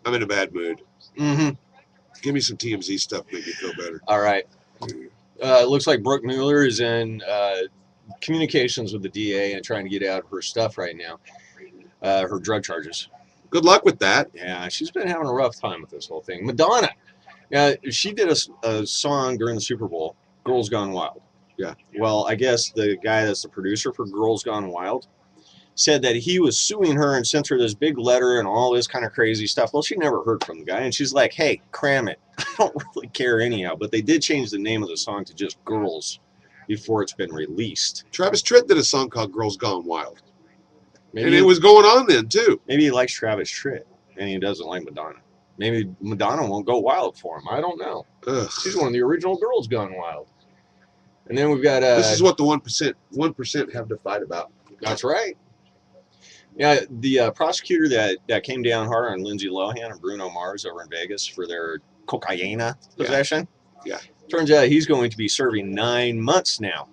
I'm in a bad mood. Mm-hmm. Give me some TMZ stuff, make me feel better. All right. It looks like Brooke Mueller is in communications with the DA and trying to get out of her stuff right now, her drug charges. Good luck with that. Yeah, she's been having a rough time with this whole thing. Madonna, she did a song during the Super Bowl, Girls Gone Wild. Yeah. Well, I guess the guy that's the producer for Girls Gone Wild said that he was suing her and sent her this big letter and all this kind of crazy stuff. Well, she never heard from the guy, and she's like, hey, cram it. I don't really care anyhow. But they did change the name of the song to just Girls before it's been released. Travis Tritt did a song called Girls Gone Wild. Maybe And it was going on then, too. Maybe he likes Travis Tritt, and he doesn't like Madonna. Maybe Madonna won't go wild for him. I don't know. Ugh. She's one of the original Girls Gone Wild. And then we've got... this is what the 1% have to fight about. That's right. Yeah, the prosecutor that came down hard on Lindsay Lohan and Bruno Mars over in Vegas for their cocaine possession. Yeah. Turns out he's going to be serving 9 months now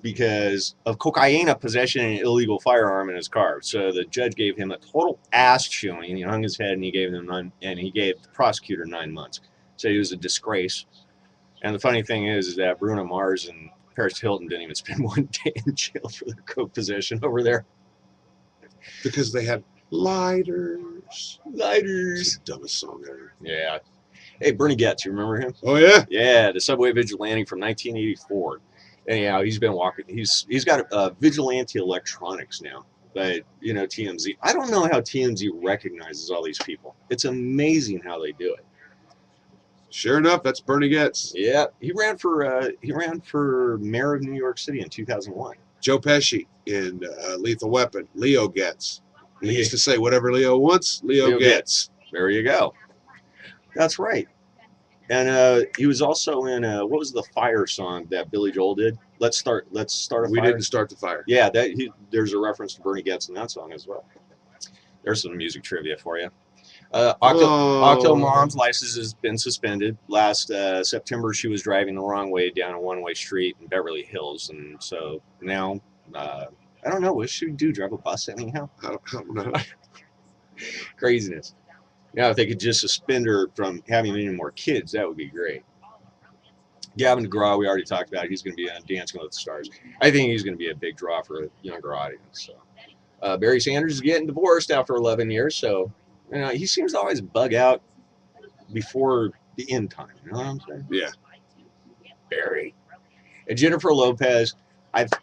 because of cocaine possession and illegal firearm in his car. So the judge gave him a total ass chewing. He hung his head and he gave the prosecutor 9 months. So he was a disgrace. And the funny thing is that Bruno Mars and Paris Hilton didn't even spend 1 day in jail for their coke possession over there. Because they had lighters. Lighters. The dumbest song ever. Yeah. Hey, Bernie Getz, you remember him? Oh, yeah? Yeah, the subway vigilante from 1984. Anyhow, he's been walking. He's got vigilante electronics now. But, TMZ. I don't know how TMZ recognizes all these people. It's amazing how they do it. Sure enough, that's Bernie Getz. Yeah, he ran for mayor of New York City in 2001. Joe Pesci in Lethal Weapon, Leo Getz. He used to say, whatever Leo wants, Leo gets. There you go. That's right. And he was also in, what was the fire song that Billy Joel did? Let's start a fire. We didn't start the fire. Yeah, there's a reference to Bernie Getz in that song as well. There's some music trivia for you. Octo Mom's license has been suspended. Last September, she was driving the wrong way down a one-way street in Beverly Hills, and so now I don't know. What should we do? Drive a bus anyhow? I don't know. Craziness. Now, if they could just suspend her from having any more kids, that would be great. Gavin DeGraw, we already talked about. He's going to be on Dancing with the Stars. I think he's going to be a big draw for a younger audience. So, Barry Sanders is getting divorced after 11 years, so. He seems to always bug out before the end time. You know what I'm saying? Yeah. Barry. And Jennifer Lopez,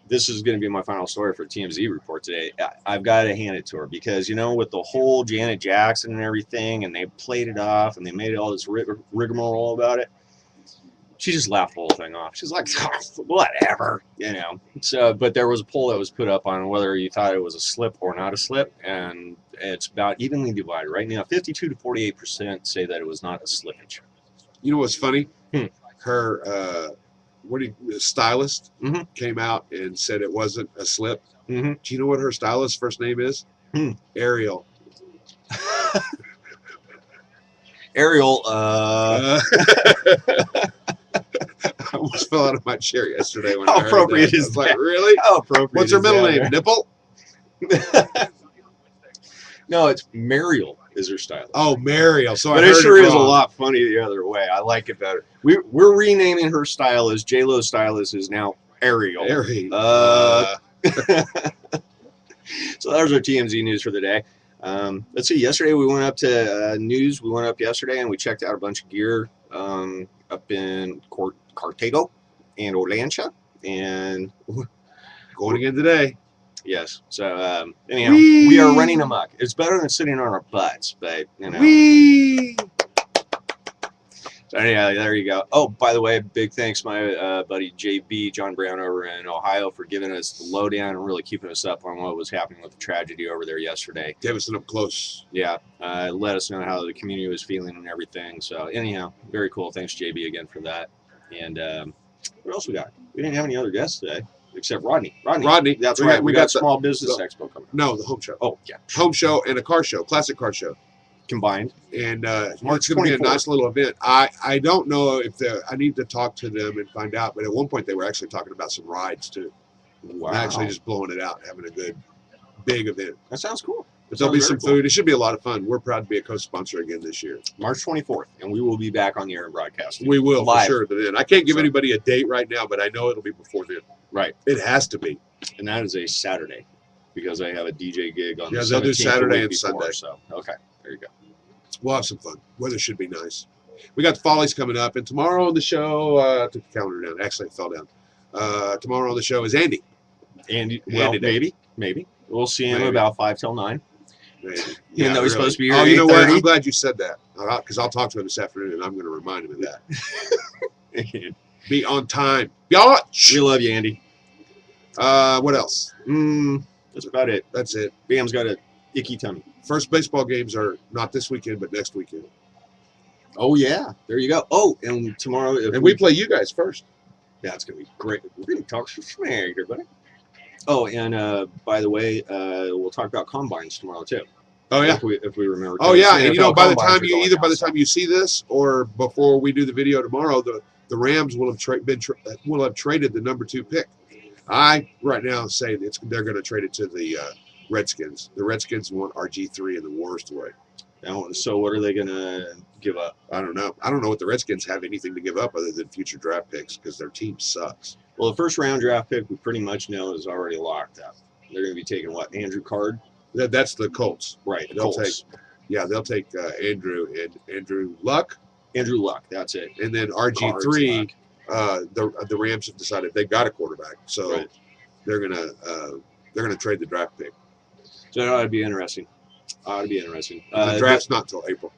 this is going to be my final story for TMZ report today. I've got to hand it to her because, with the whole Janet Jackson and everything, and they played it off, and they made all this rigmarole about it, she just laughed the whole thing off. She's like, whatever, So, but there was a poll that was put up on whether you thought it was a slip or not a slip, and it's about evenly divided right now. 52 to 48% say that it was not a slippage. You know what's funny? Her stylist came out and said it wasn't a slip. Do you know what her stylist's first name is? Ariel. Ariel. I almost fell out of my chair yesterday when How I heard appropriate that. is I was like, that? really? How appropriate What's her is middle that, name? man? Nipple? No, it's Mariel is her stylist. Oh, Mariel. So but I heard it sure is a wrong. lot funny the other way. I like it better. We're renaming her stylist. J-Lo's stylist is now Ariel. Ariel. So that was our TMZ news for the day. Let's see. Yesterday we went up to news. We went up yesterday and we checked out a bunch of gear up in Cartago and Olancha. And Going again today. yes. So anyhow, we are running amok. It's better than sitting on our butts, but Whee! So anyhow, there you go. Oh, by the way, big thanks my buddy JB, John Brown over in Ohio for giving us the lowdown and really keeping us up on what was happening with the tragedy over there yesterday. Gave us an up close. Yeah, let us know how the community was feeling and everything. So anyhow, very cool. Thanks JB again for that. And what else we got? We didn't have any other guests today except Rodney. Rodney. That's right. We got the Small Business Expo coming. No, the home show. Oh, yeah. Home show and a car show, classic car show. Combined. And March it's going to be a 24th. nice little event. I don't know if I need to talk to them and find out, but at one point they were actually talking about some rides too. Wow. Actually just blowing it out, having a good, big event. That sounds cool. But there'll be Sounds some very cool. food. It should be a lot of fun. We're proud to be a co-sponsor again this year. March 24th, and we will be back on the air and broadcasting. We will, live. for sure. Then I can't give So- anybody a date right now, but I know it'll be before then. Right. It has to be. And that is a Saturday because I have a DJ gig on Yeah, the 17th. they'll do Saturday the week and before, Sunday. So, okay. There you go. We'll have some fun. Weather should be nice. We got the Follies coming up, and tomorrow on the show, I took the calendar down. Actually, it fell down. Tomorrow on the show is Andy. Andy, well, Andy. maybe. We'll see him Maybe. about 5 till 9. Maybe. Even though he's supposed to be here Oh, at you know what? 8:30. I'm glad you said that because I'll talk to him this afternoon, and I'm going to remind him of that. Be on time. We love you, Andy. What else? That's about it. That's it. Bam's got a icky tummy. First baseball games are not this weekend, but next weekend. Oh, yeah. There you go. Oh, and tomorrow. And we play you guys first. Yeah, it's going to be great. We're going to talk some smack here, buddy. Oh, and by the way, we'll talk about combines tomorrow, too. Oh, yeah. If we remember. Oh, yeah. And, NFL by the combines time are going by the out, so- time you see this or before we do the video tomorrow, the Rams will have traded the number 2 pick. I right now say they're going to trade it to the Redskins. The Redskins want RG3 in the worst way. So what are they going to give up? I don't know. I don't know what the Redskins have anything to give up other than future draft picks because their team sucks. Well, the first round draft pick we pretty much know is already locked up. They're going to be taking what? Andrew Card? That's the Colts. Right. They'll Colts. take Andrew and Andrew Luck, Andrew Luck. That's it. and then Cards, RG3. Luck. The Rams have decided they got a quarterback, so Right. they're gonna trade the draft pick. So that ought to be interesting. The draft's not till April.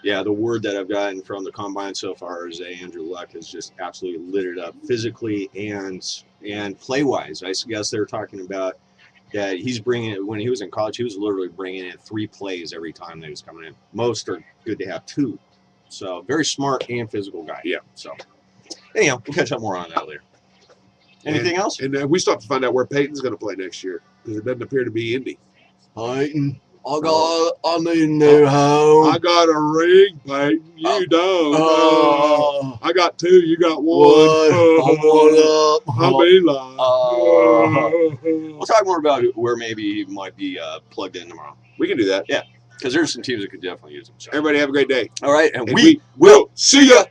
Yeah, the word that I've gotten from the combine so far is that Andrew Luck has just absolutely lit it up physically and play wise. I guess they're talking about that he's bringing it. When he was in college, he was literally bringing in 3 plays every time that he was coming in. Most are good to have 2. So very smart and physical guy. Yeah. So anyhow, we'll catch up more on that later. Anything else? And we still have to find out where Peyton's going to play next year because it doesn't appear to be Indy. Peyton, I need a new home. I got a ring, Peyton. You don't. Oh. I got 2. You got 1. I'm one up. I'm Eli. We'll talk more about where maybe he might be plugged in tomorrow. We can do that. Yeah, because there's some teams that could definitely use him. So. Everybody have a great day. All right, and And we will see ya.